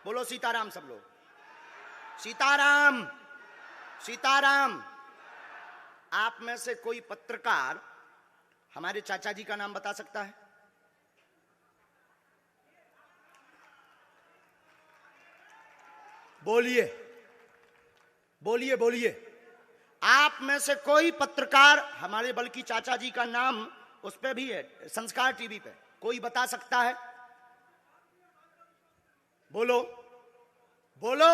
बोलो सीताराम सब लोग। सीताराम, सीताराम। आप में से कोई पत्रकार हमारे चाचा जी का नाम बता सकता है? बोलिए, बोलिए, बोलिए। आप में से कोई पत्रकार हमारे बल्कि चाचा जी का नाम उस पे भी है, संस्कार टीवी पे, कोई बता सकता है? बोलो, बोलो,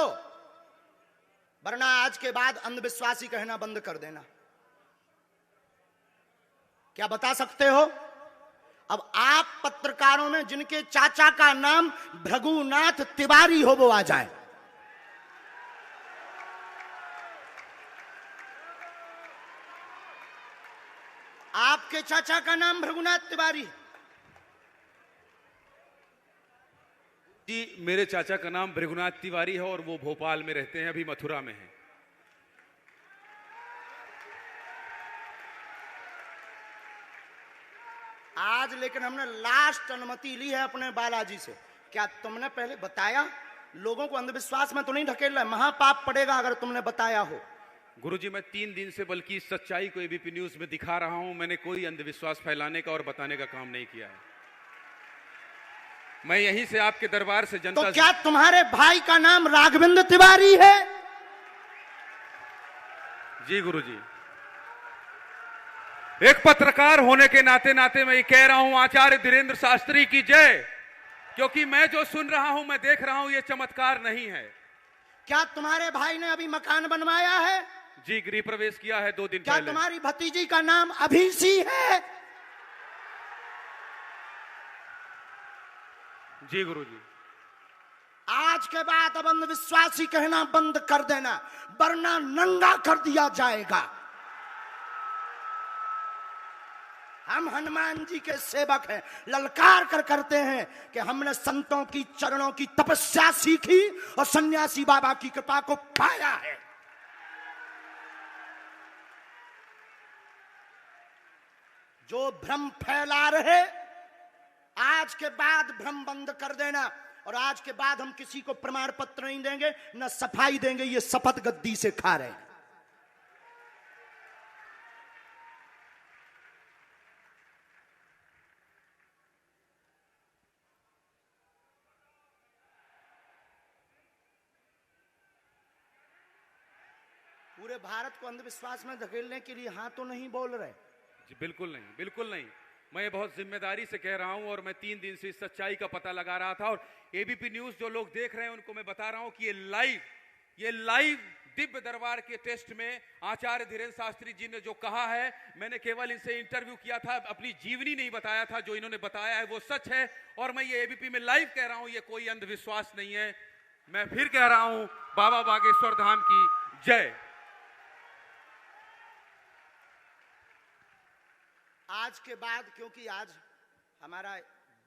वरना आज के बाद अंधविश्वासी कहना बंद कर देना। क्या बता सकते हो? अब आप पत्रकारों में जिनके चाचा का नाम भृगुनाथ तिवारी हो वो आ जाए। आपके चाचा का नाम भृगुनाथ तिवारी? जी, मेरे चाचा का नाम भृगुनाथ तिवारी है और वो भोपाल में रहते हैं, अभी मथुरा में हैं। आज लेकिन हमने लास्ट अनुमति ली है अपने बालाजी से। क्या तुमने पहले बताया? लोगों को अंधविश्वास में तो नहीं ढकेल रहा है, महापाप पड़ेगा अगर तुमने बताया हो। गुरुजी, मैं 3 दिन से बल्कि सच्चाई को एबीपी न्यूज में दिखा रहा हूं। मैंने कोई अंधविश्वास फैलाने का और बताने का काम नहीं किया है। मैं यहीं से आपके दरबार से जनता तो क्या तुम्हारे भाई का नाम राघवेंद्र तिवारी है? जी गुरुजी, एक पत्रकार होने के नाते नाते मैं ये कह रहा हूं, आचार्य धीरेन्द्र शास्त्री की जय। क्योंकि मैं जो सुन रहा हूं, मैं देख रहा हूं, ये चमत्कार नहीं है। क्या तुम्हारे भाई ने अभी मकान बनवाया है? जी, गृह प्रवेश किया है 2 दिन क्या पहले। तुम्हारी भतीजी का नाम अभिषी है? जी गुरुजी। आज के बाद अब अंधविश्वासी कहना बंद कर देना, वरना नंगा कर दिया जाएगा। हम हनुमान जी के सेवक हैं, ललकार कर करते हैं कि हमने संतों की चरणों की तपस्या सीखी और सन्यासी बाबा की कृपा को पाया है। जो भ्रम फैला रहे, आज के बाद भ्रम बंद कर देना। और आज के बाद हम किसी को प्रमाण पत्र नहीं देंगे, न सफाई देंगे, ये शपथ गद्दी से खा रहे हैं। पूरे भारत को अंधविश्वास में धकेलने के लिए हाँ तो नहीं बोल रहे? जी बिल्कुल नहीं, बिल्कुल नहीं। मैं बहुत जिम्मेदारी से कह रहा हूं और मैं 3 दिन से इस सच्चाई का पता लगा रहा था। और एबीपी न्यूज जो लोग देख रहे हैं उनको मैं बता रहा हूं कि ये लाइव दिव्य दरबार के टेस्ट में आचार्य धीरेन्द्र शास्त्री जी ने जो कहा है, मैंने केवल इनसे इंटरव्यू किया था, अपनी जीवनी नहीं बताया था। जो इन्होंने बताया है वो सच है और मैं ये एबीपी में लाइव कह रहा हूं, ये कोई अंधविश्वास नहीं है। मैं फिर कह रहा हूं, बाबा बागेश्वर धाम की जय। आज के बाद, क्योंकि आज हमारा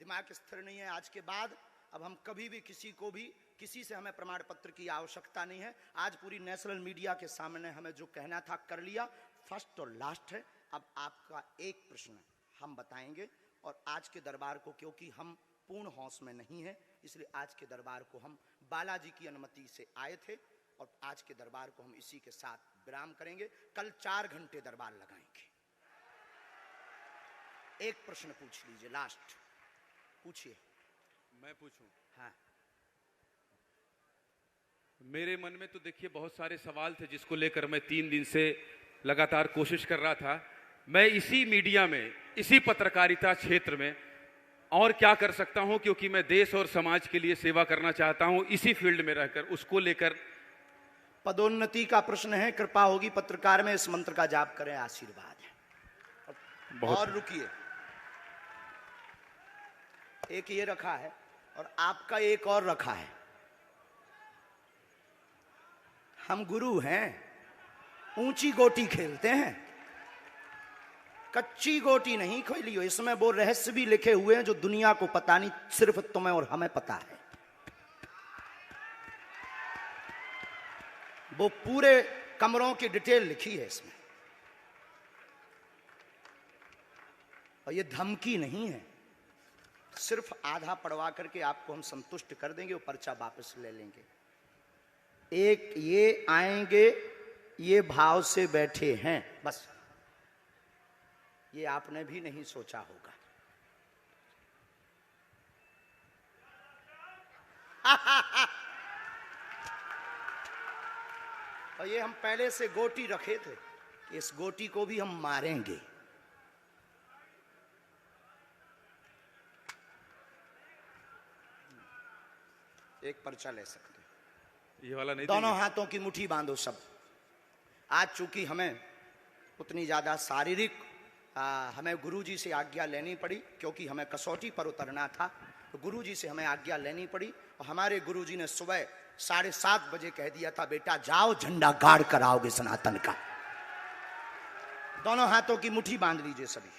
दिमाग स्थिर नहीं है, आज के बाद अब हम कभी भी किसी से हमें प्रमाण पत्र की आवश्यकता नहीं है। आज पूरी नेशनल मीडिया के सामने हमें जो कहना था कर लिया, फर्स्ट और लास्ट है। अब आपका एक प्रश्न हम बताएंगे और आज के दरबार को, क्योंकि हम पूर्ण होश में नहीं है, इसलिए आज के दरबार को हम बालाजी की अनुमति से आए थे और आज के दरबार को हम इसी के साथ विराम करेंगे। कल 4 घंटे दरबार लगाएंगे। एक प्रश्न पूछ लीजिए, लास्ट पूछिए। मैं पूछूं? हाँ। मेरे मन में तो देखिए बहुत सारे सवाल थे जिसको लेकर मैं 3 दिन से लगातार कोशिश कर रहा था। मैं इसी मीडिया में, इसी पत्रकारिता क्षेत्र में और क्या कर सकता हूं, क्योंकि मैं देश और समाज के लिए सेवा करना चाहता हूं, इसी फील्ड में रहकर उसको लेकर। पदोन्नति का प्रश्न है, कृपा होगी पत्रकार में, इस मंत्र का जाप करें, आशीर्वाद है। और रुकिए, एक ये रखा है और आपका एक और रखा है। हम गुरु हैं, ऊंची गोटी खेलते हैं, कच्ची गोटी नहीं खेली हो। इसमें वो रहस्य भी लिखे हुए हैं जो दुनिया को पता नहीं, सिर्फ तुम्हें और हमें पता है। वो पूरे कमरों की डिटेल लिखी है इसमें। और ये धमकी नहीं है, सिर्फ आधा पढ़वा करके आपको हम संतुष्ट कर देंगे, वो पर्चा वापस ले लेंगे। एक ये आएंगे, ये भाव से बैठे हैं, बस ये आपने भी नहीं सोचा होगा। और ये हम पहले से गोटी रखे थे कि इस गोटी को भी हम मारेंगे। एक पर्चा ले सकते हैं, ये वाला नहीं दोनों देंगे? हाथों की मुट्ठी बांधो सब। आज चूंकि हमें उतनी ज्यादा शारीरिक हमें गुरुजी से आज्ञा लेनी पड़ी, क्योंकि हमें कसौटी पर उतरना था, तो गुरुजी से हमें आज्ञा लेनी पड़ी। और हमारे गुरुजी ने सुबह 7:30 बजे कह दिया था, बेटा जाओ झंडा गाड़ कर आओगे सनातन का। दोनों हाथों की मुट्ठी बांध लीजिए सभी।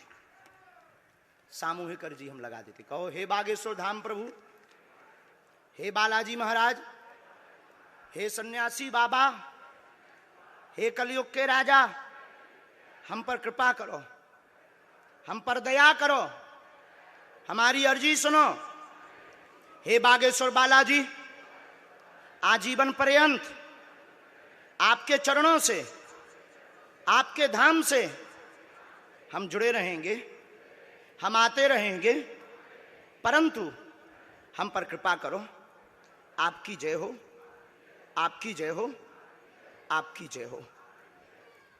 सामूहिक अर्जी हम लगा देते। कहो, हे बागेश्वर धाम प्रभु, हे बालाजी महाराज, हे सन्यासी बाबा, हे कलयुग के राजा, हम पर कृपा करो, हम पर दया करो, हमारी अर्जी सुनो। हे बागेश्वर बालाजी, आजीवन पर्यंत आपके चरणों से, आपके धाम से हम जुड़े रहेंगे, हम आते रहेंगे, परंतु हम पर कृपा करो। आपकी जय हो, आपकी जय हो, आपकी जय हो।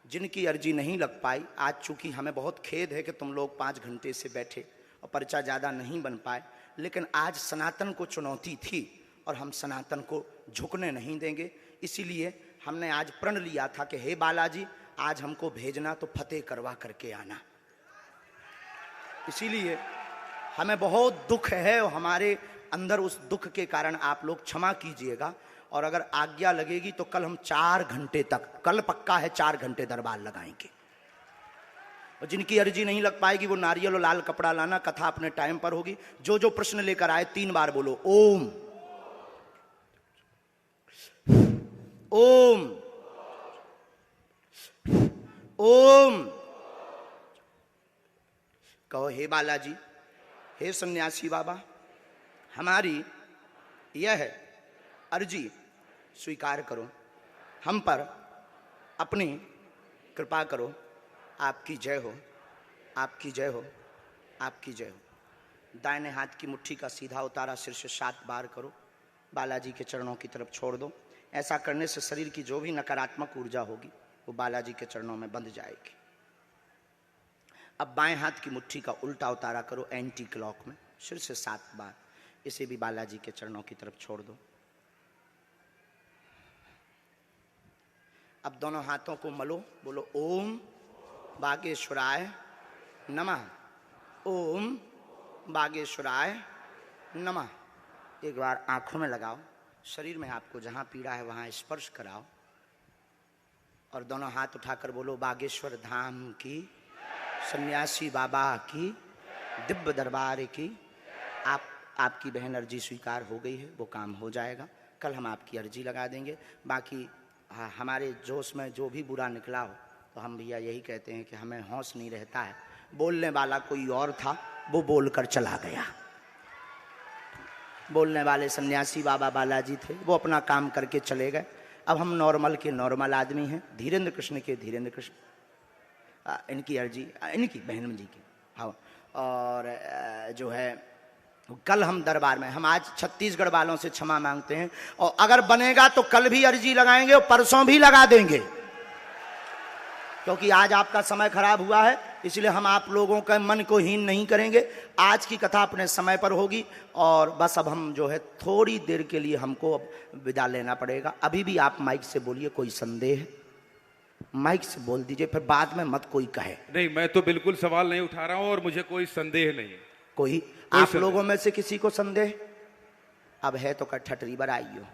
जिनकी अर्जी नहीं लग पाई, आज चूंकि हमें बहुत खेद है कि तुम लोग 5 घंटे से बैठे और पर्चा ज़्यादा नहीं बन पाए, लेकिन आज सनातन को चुनौती थी और हम सनातन को झुकने नहीं देंगे। इसीलिए हमने आज प्रण लिया था कि हे बालाजी, आज हमको भेजना तो फतेह करवा करके आना। इसीलिए हमें बहुत दुख है और हमारे अंदर उस दुख के कारण आप लोग क्षमा कीजिएगा। और अगर आज्ञा लगेगी तो कल हम 4 घंटे तक, कल पक्का है 4 घंटे दरबार लगाएंगे। और जिनकी अर्जी नहीं लग पाएगी वो नारियल और लाल कपड़ा लाना, कथा अपने टाइम पर होगी। जो जो प्रश्न लेकर आए 3 बार बोलो ओम, ओम, ओम। कहो, हे बालाजी, हे सन्यासी बाबा, हमारी यह अर्जी स्वीकार करो, हम पर अपनी कृपा करो। आपकी जय हो, आपकी जय हो, आपकी जय हो। दाहिने हाथ की मुट्ठी का सीधा उतारा सिर से 7 बार करो, बालाजी के चरणों की तरफ छोड़ दो। ऐसा करने से शरीर की जो भी नकारात्मक ऊर्जा होगी वो बालाजी के चरणों में बंध जाएगी। अब बाएं हाथ की मुट्ठी का उल्टा उतारा करो एंटी क्लॉक में, सिर से 7 बार। इसे भी बालाजी के चरणों की तरफ छोड़ दो। अब दोनों हाथों को मलो, बोलो ओम बागेश्वराय नमः, ओम बागेश्वराय नमः। एक बार आंखों में लगाओ, शरीर में आपको जहां पीड़ा है वहां स्पर्श कराओ और दोनों हाथ उठाकर बोलो बागेश्वर धाम की, सन्यासी बाबा की, दिव्य दरबार की। आपकी बहन अर्जी स्वीकार हो गई है, वो काम हो जाएगा। कल हम आपकी अर्जी लगा देंगे। बाकी हमारे जोश में जो भी बुरा निकला हो तो हम भैया यही कहते हैं कि हमें होश नहीं रहता है। बोलने वाला कोई और था, वो बोलकर चला गया। बोलने वाले सन्यासी बाबा बालाजी थे, वो अपना काम करके चले गए। अब हम नॉर्मल के नॉर्मल आदमी हैं, धीरेन्द्र कृष्ण के धीरेन्द्र कृष्ण। इनकी अर्जी, इनकी बहन जी की, हाँ। और जो है कल हम दरबार में, हम आज छत्तीसगढ़ वालों से क्षमा मांगते हैं और अगर बनेगा तो कल भी अर्जी लगाएंगे और परसों भी लगा देंगे, क्योंकि आज आपका समय खराब हुआ है। इसलिए हम आप लोगों के मन को हीन नहीं करेंगे। आज की कथा अपने समय पर होगी और बस अब हम जो है थोड़ी देर के लिए हमको अब विदा लेना पड़ेगा। अभी भी आप माइक से बोलिए, कोई संदेह है माइक से बोल दीजिए, फिर बाद में मत कोई कहे। नहीं, मैं तो बिल्कुल सवाल नहीं उठा रहा हूं और मुझे कोई संदेह नहीं है। कोई आप लोगों में से किसी को संदेह अब है तो ठटरी बराइयो।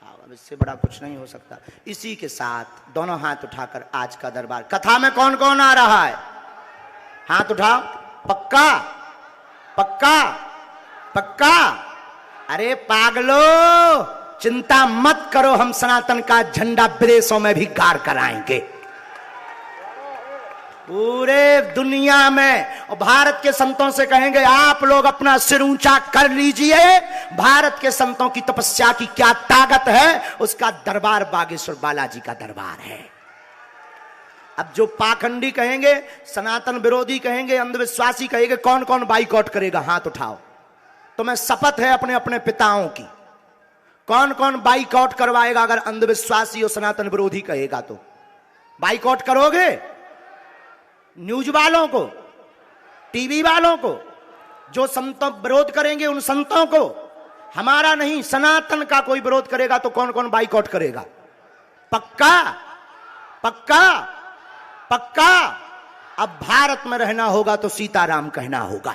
अब इससे बड़ा कुछ नहीं हो सकता। इसी के साथ दोनों हाथ उठाकर आज का दरबार, कथा में कौन कौन आ रहा है हाथ उठाओ। पक्का पक्का पक्का? अरे पागलो, चिंता मत करो, हम सनातन का झंडा विदेशों में भी गाड़ कर आएंगे। पूरे दुनिया में। और भारत के संतों से कहेंगे आप लोग अपना सिर ऊंचा कर लीजिए, भारत के संतों की तपस्या की क्या ताकत है, उसका दरबार बागेश्वर बालाजी का दरबार है। अब जो पाखंडी कहेंगे, सनातन विरोधी कहेंगे, अंधविश्वासी कहेंगे, कौन कौन बाइकआउट करेगा, हाथ उठाओ। तो मैं शपथ है अपने अपने पिताओं की, कौन कौन बाइकआउट करवाएगा अगर अंधविश्वासी और सनातन विरोधी कहेगा तो? बाइकआउट करोगे? न्यूज वालों को, टीवी वालों को, जो संतों विरोध करेंगे उन संतों को, हमारा नहीं, सनातन का कोई विरोध करेगा तो कौन कौन बाइकआउट करेगा? पक्का पक्का पक्का। अब भारत में रहना होगा तो सीताराम कहना होगा।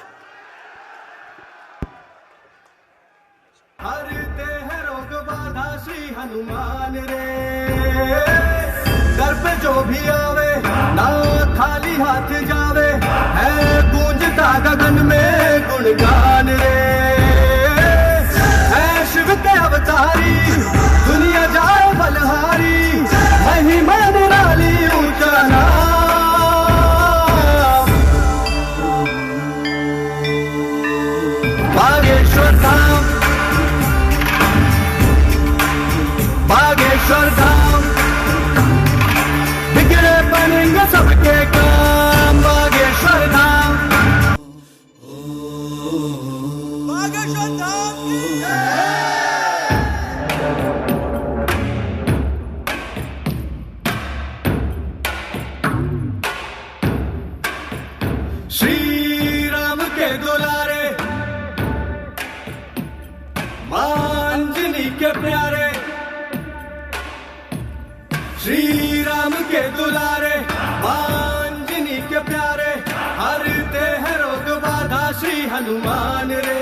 हरते हैं रोग बाधा श्री हनुमान रे, दर पे जो भी आवे ना खाली हाथ जावे, है गूंजता गगन में गुणगान रे। है शिव के अवतारी दुनिया जाए बलहारी, महिमा निराली ऊंचा नाम। बागेश्वर धाम, बागेश्वर धाम, बिगड़े बनेंगे सबके काम। बागेश्वर धाम, बागेश्वर धाम की श्री राम के दुलारे, मांजनी के प्यारे, श्री राम के दुलारे, मांजनी के प्यारे, हरते हैं रोग बाधा श्री हनुमान रे।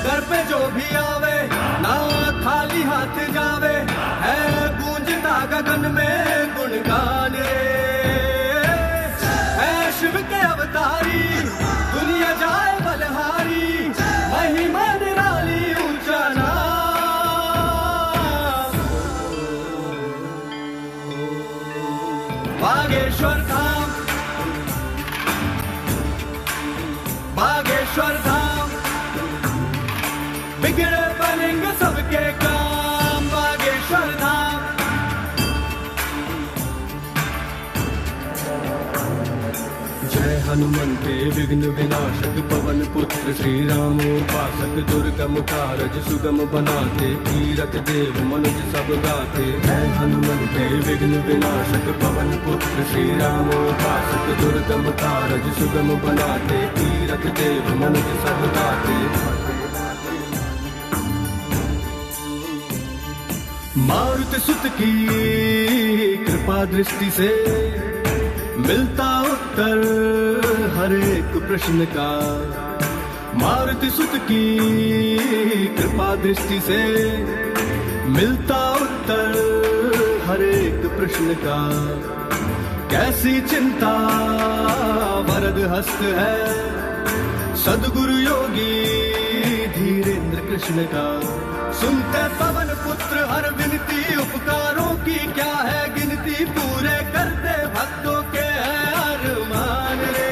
दर पे जो भी आवे ना खाली हाथ जावे, है गूंजता गगन में गुणगान रे। है शिव के अवतारी दुनिया जाए बलहारी, महिमा निराली ऊंचा नाम। बागेश्वर धाम, बागेश्वर धाम, बिगड़े बनेंगे सबके काम। बागेश्वर धाम, जय हनुमंते विघ्न विनाशक, पवन पुत्र श्री राम उपासक, दुर्गम कारज सुगम बनाते, तीरथ देव मनुज सब गाते। जय हनुमंते विघ्न विनाशक, पवन पुत्र श्री राम उपासक, दुर्गम कारज सुगम बनाते, तीरथ देव मनुज सब गाते। मारुति सुत की कृपा दृष्टि से मिलता उत्तर हर एक प्रश्न का। मारुति सुत की कृपा दृष्टि से मिलता उत्तर हर एक प्रश्न का। कैसी चिंता वरद हस्त है सद्गुरु योगी धीरेन्द्र कृष्ण का। सुनते पवन पुत्र हर विनती, उपकारों की क्या है गिनती, पूरे करते भक्तों के हैं अरमान रे।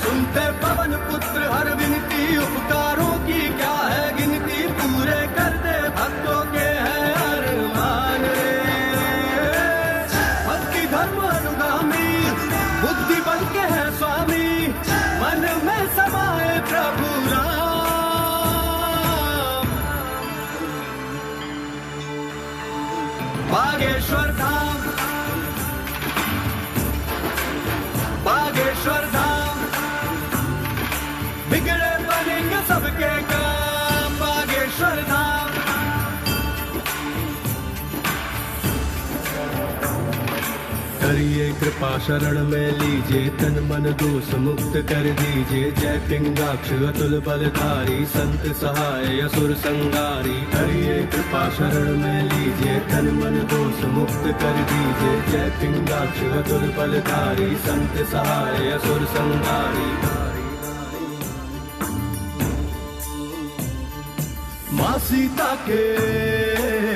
सुनते पवन पुत्र हर विनती, उपकारों की क्या है गिनती, पूरे करते भक्तों के हैं अरमान रे। भक्ति धर्म अनुगामी, बुद्धि बल के हैं स्वामी, मन में समाए प्रभु राम। बागेश्वर धाम, बागेश्वर धाम, बिगड़े बनेंगे सबके काम। बागेश्वर धाम, करिए कृपा शरण में लीजिए, तन मन दोष मुक्त कर दीजिए। जय पिंगाक्ष अतुल बलधारी, संत सहाय असुर संगारी। करिए कृपा शरण में लीजिए, तन मन दोष मुक्त कर दीजिए। जय पिंगाक्ष अतुल बलधारी, संत सहाय असुर संगारी। माँ सीता के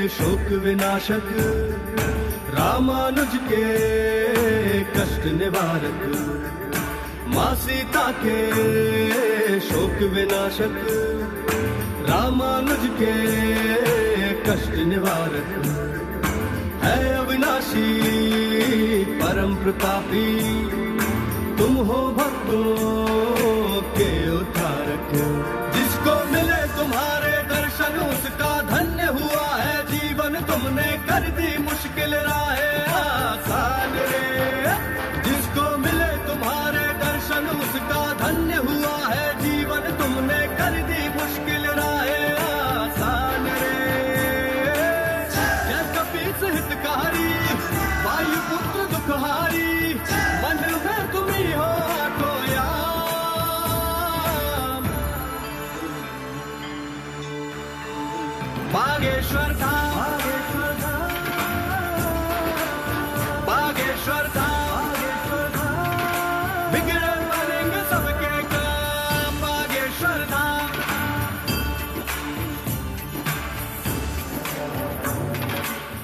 शोक विनाशक, रामानुज के कष्ट निवारक, माँ सीता के शोक विनाशक, रामानुज के कष्ट निवारक है अविनाशी परम प्रतापी, तुम हो भक्तों के उद्धारक। जिसको मिले तुम्हारे दर्शन उसका धन्य हुआ है जीवन, तुमने कर दी मुश्किल राहें आसान रे। जिसको मिले तुम्हारे दर्शन उसका धन्य हुआ है जीवन, तुमने कर दी मुश्किल राहें आसान रे। जय कपीस हितकारी, वायुपुत्र दुखहारी, मन में तुम ही हो तो याम। बागेश्वर का